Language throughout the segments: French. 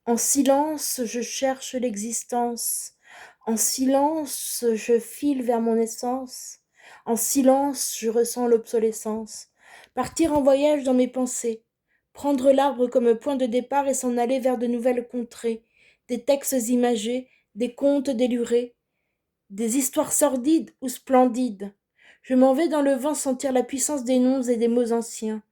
En silence, je cherche l'existence. En silence, je file vers mon essence. En silence, je ressens l'obsolescence. Partir en voyage dans mes pensées. Prendre l'arbre comme point de départ et s'en aller vers de nouvelles contrées. Des textes imagés, des contes délurés, des histoires sordides ou splendides. Je m'en vais dans le vent sentir la puissance des noms et des mots anciens.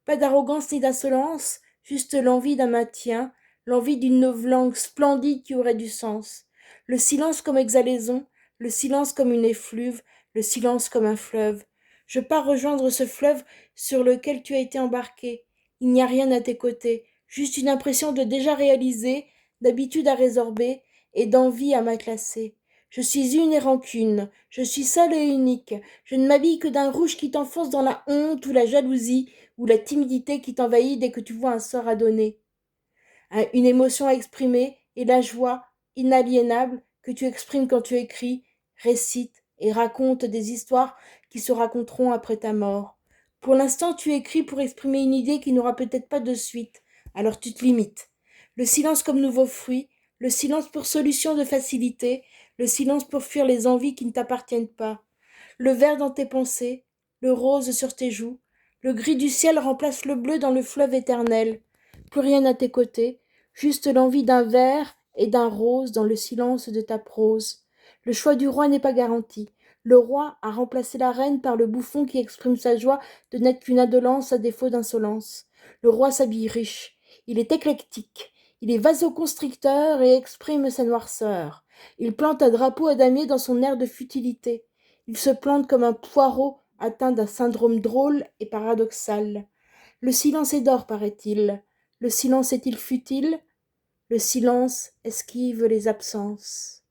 Pas d'arrogance ni d'insolence, juste l'envie d'un maintien, l'envie d'une novlangue splendide qui aurait du sens. Le silence comme exhalaison, le silence comme une effluve, le silence comme un fleuve. Je pars rejoindre ce fleuve sur lequel tu as été embarqué. Il n'y a rien à tes côtés, juste une impression de déjà réalisé, d'habitude à résorber et d'envie à m'acclasser. Je suis une et rancune, je suis seule et unique, je ne m'habille que d'un rouge qui t'enfonce dans la honte ou la jalousie, ou la timidité qui t'envahit dès que tu vois un sort à donner, une émotion à exprimer et la joie inaliénable que tu exprimes quand tu écris, récites et racontes des histoires qui se raconteront après ta mort. Pour l'instant, tu écris pour exprimer une idée qui n'aura peut-être pas de suite, alors tu te limites. Le silence comme nouveau fruit, le silence pour solution de facilité, le silence pour fuir les envies qui ne t'appartiennent pas. Le vert dans tes pensées, le rose sur tes joues, le gris du ciel remplace le bleu dans le fleuve éternel. Plus rien à tes côtés, juste l'envie d'un vert et d'un rose dans le silence de ta prose. Le choix du roi n'est pas garanti. Le roi a remplacé la reine par le bouffon qui exprime sa joie de n'être qu'une indolence à défaut d'insolence. Le roi s'habille riche. Il est éclectique. Il est vasoconstricteur et exprime sa noirceur. Il plante un drapeau à damier dans son air de futilité. Il se plante comme un poireau atteint d'un syndrome drôle et paradoxal. Le silence est d'or, paraît-il. Le silence est-il futile? Le silence esquive les absences.